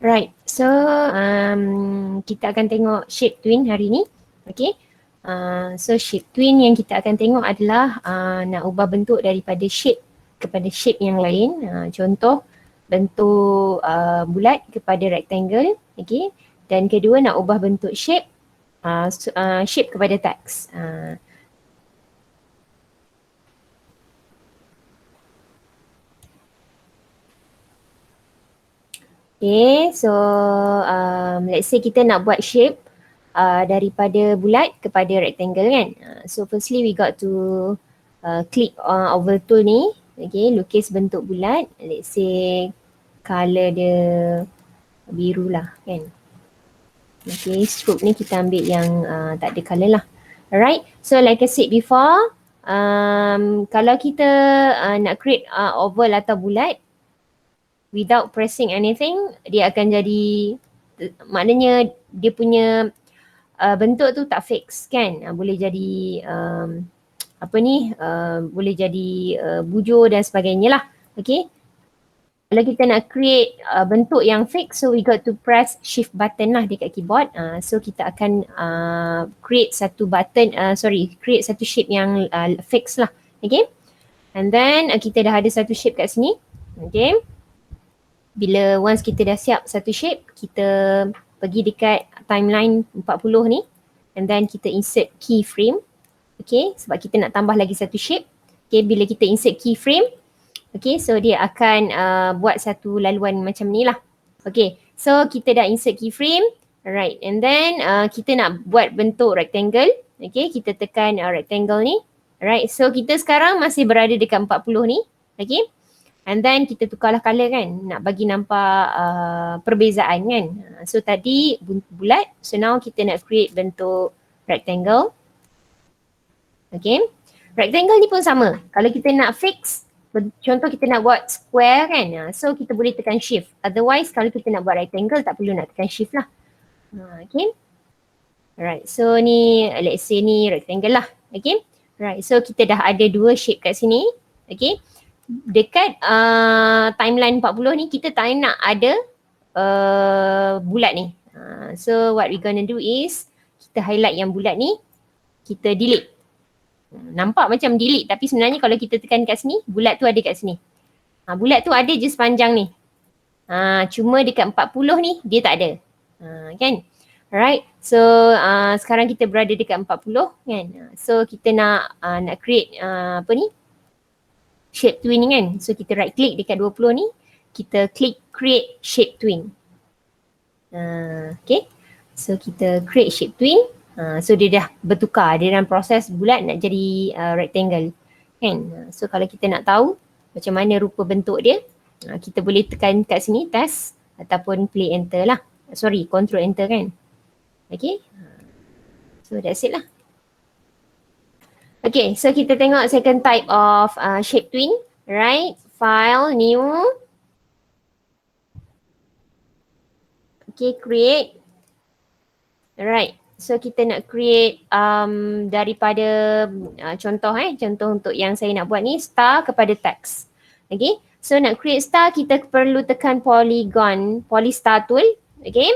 Right, so kita akan tengok shape twin hari ni. Okay, so shape twin yang kita akan tengok adalah nak ubah bentuk daripada shape kepada shape yang lain. Contoh bentuk bulat kepada rectangle. Okay, dan kedua nak ubah bentuk shape shape kepada text. Okay, so let's say kita nak buat shape daripada bulat kepada rectangle kan. So firstly we got to click over tool ni. Okay, lukis bentuk bulat. Let's say colour dia biru lah kan. Okay, stroke ni kita ambil yang tak ada colour lah. Alright, so like I said before, kalau kita nak create oval atau bulat without pressing anything, dia akan jadi, maknanya dia punya bentuk tu tak fix kan. Boleh jadi boleh jadi bujur dan sebagainya lah. Okay, kalau kita nak create bentuk yang fix, so we got to press shift button lah dekat keyboard. So kita akan create satu button, create satu shape yang fix lah. Okay, and then kita dah ada satu shape kat sini. Okay, bila once kita dah siap satu shape, kita pergi dekat timeline 40 ni and then kita insert keyframe. Okay, sebab kita nak tambah lagi satu shape. Okay, bila kita insert keyframe, okay, so dia akan buat satu laluan macam ni lah. Okay, so kita dah insert keyframe. Alright, and then kita nak buat bentuk rectangle. Okay, kita tekan rectangle ni. Alright, so kita sekarang masih berada dekat 40 ni. Okay, and then kita tukarlah colour kan, nak bagi nampak perbezaan kan. So tadi bulat, so now kita nak create bentuk rectangle. Okay, rectangle ni pun sama. Kalau kita nak fix, contoh kita nak buat square kan, so kita boleh tekan shift. Otherwise kalau kita nak buat rectangle tak perlu nak tekan shift lah. Okay, alright, so ni let's say ni rectangle lah. Okay, right, so kita dah ada dua shape kat sini. Okay, dekat timeline 40 ni kita tak nak ada bulat ni. So what we gonna do is kita highlight yang bulat ni, kita delete. Nampak macam delete tapi sebenarnya kalau kita tekan kat sini, bulat tu ada kat sini. Bulat tu ada je sepanjang ni. Cuma dekat 40 ni dia tak ada. Kan? Alright. So sekarang kita berada dekat 40 kan. So kita nak create shape twin ni kan. So kita right click dekat 20 ni, kita klik create shape twin. Okay, so kita create shape twin. So dia dah bertukar, dia dalam proses bulat nak jadi rectangle kan. So kalau kita nak tahu macam mana rupa bentuk dia, kita boleh tekan kat sini test ataupun play enter lah. Control enter kan. Okay, so that's it lah. Okay, so kita tengok second type of shape twin. Right, file, new. Okay, create. Alright, so kita nak create daripada contoh untuk yang saya nak buat ni, star kepada text. Okay, so nak create star kita perlu tekan polystar tool. Okay,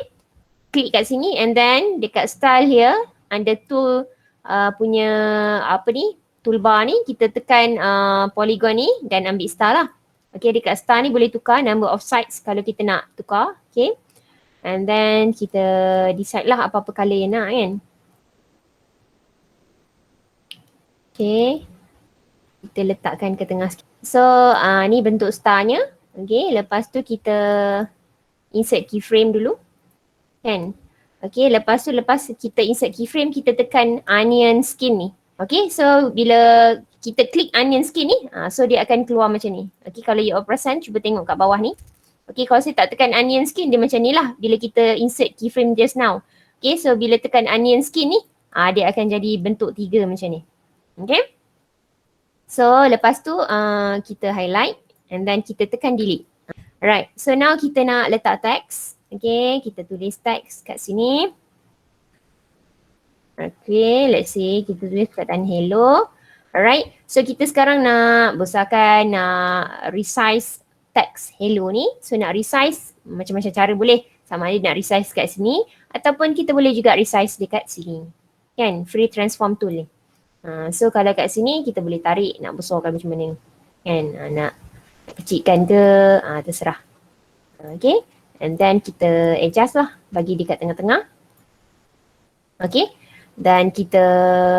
klik kat sini and then dekat style here under tool punya toolbar ni, kita tekan polygon ni dan ambil star lah. Okay, dekat star ni boleh tukar number of sides kalau kita nak tukar. Okay, and then kita decide lah apa-apa colour yang nak kan. Okay, kita letakkan ke tengah sikit. So ni bentuk starnya. Okay, lepas tu kita insert keyframe dulu kan. Okay, lepas kita insert keyframe, kita tekan onion skin ni. Okay, so bila kita klik onion skin ni, so dia akan keluar macam ni. Okay, kalau you perasan, cuba tengok kat bawah ni. Okay, kalau saya tak tekan onion skin, dia macam ni lah bila kita insert keyframe just now. Okay, so bila tekan onion skin ni, dia akan jadi bentuk 3 macam ni. Okay, so lepas tu kita highlight and then kita tekan delete. Alright, so now kita nak letak teks. Okay, kita tulis teks kat sini. Okay, let's say kita tulis perkataan hello. Alright, so kita sekarang nak besarkan, nak resize text hello ni. So nak resize macam-macam cara boleh. Sama ada nak resize kat sini ataupun kita boleh juga resize dekat sini. Kan, free transform tool ni. So kalau kat sini kita boleh tarik nak besarkan macam mana. Kan, nak kecilkan ke, terserah. Okay, and then kita adjust lah, bagi dekat tengah-tengah. Okay, dan kita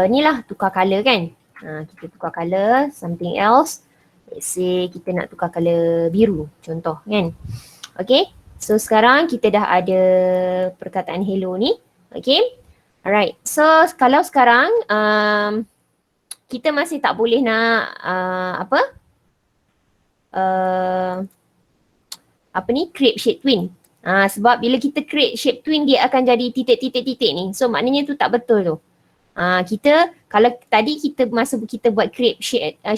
ni lah tukar colour kan. Kita tukar colour, something else. Let's say kita nak tukar colour biru, contoh kan. Okay, so sekarang kita dah ada perkataan hello ni. Okay, alright. So kalau sekarang kita masih tak boleh nak create shape twin. Sebab bila kita create shape twin dia akan jadi titik-titik-titik ni. So maknanya tu tak betul tu. Kita kalau tadi masa kita buat create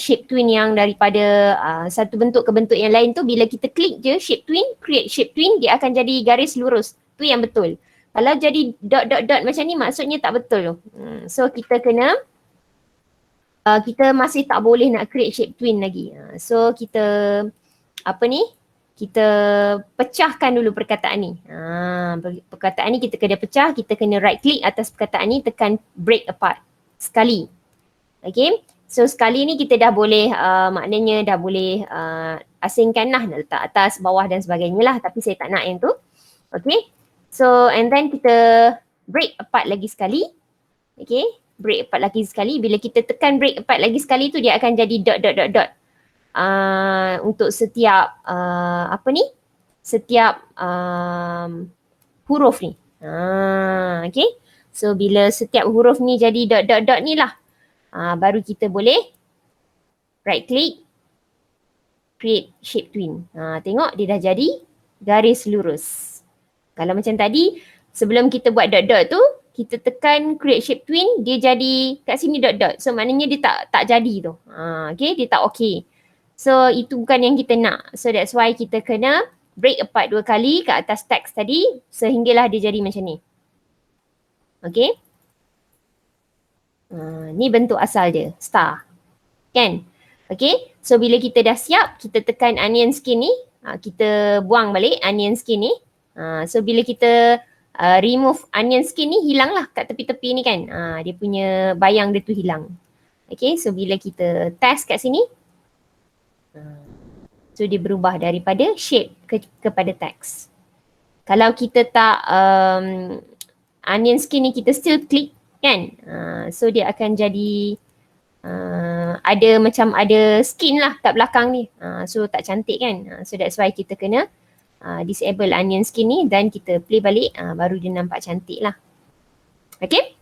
shape twin yang daripada satu bentuk ke bentuk yang lain tu, bila kita klik je shape twin, create shape twin, dia akan jadi garis lurus. Tu yang betul. Kalau jadi dot macam ni maksudnya tak betul tu. So kita kena kita masih tak boleh nak create shape twin lagi. So kita kita pecahkan dulu perkataan ni. Perkataan ni kita kena pecah, kita kena right click atas perkataan ni, tekan break apart sekali. Okay, so sekali ni kita dah boleh, maknanya dah boleh asingkan lah, nak letak atas, bawah dan sebagainya lah, tapi saya tak nak yang tu. Okay, so and then kita break apart lagi sekali. Okay, break apart lagi sekali. Bila kita tekan break apart lagi sekali tu, dia akan jadi dot. Untuk setiap setiap huruf ni. Okay, so bila setiap huruf ni jadi dot ni lah, baru kita boleh right click, create shape twin. Tengok dia dah jadi garis lurus. Kalau macam tadi, sebelum kita buat dot tu, kita tekan create shape twin, dia jadi kat sini dot. So maknanya dia tak jadi tu. Okay, dia tak okay. So itu bukan yang kita nak. So that's why kita kena break apart 2 kali kat atas teks tadi sehinggalah dia jadi macam ni. Okay. Ni bentuk asal dia, star. Kan? Okay. So bila kita dah siap, kita tekan onion skin ni. Kita buang balik onion skin ni. So bila kita remove onion skin ni, hilang lah kat tepi-tepi ni kan. Dia punya bayang dia tu hilang. Okay. So bila kita test kat sini, so dia berubah daripada shape kepada teks. Kalau kita tak onion skin ni kita still klik kan, so dia akan jadi ada macam ada skin lah kat belakang ni, so tak cantik kan. So that's why kita kena disable onion skin ni dan kita play balik, baru dia nampak cantik lah. Okay.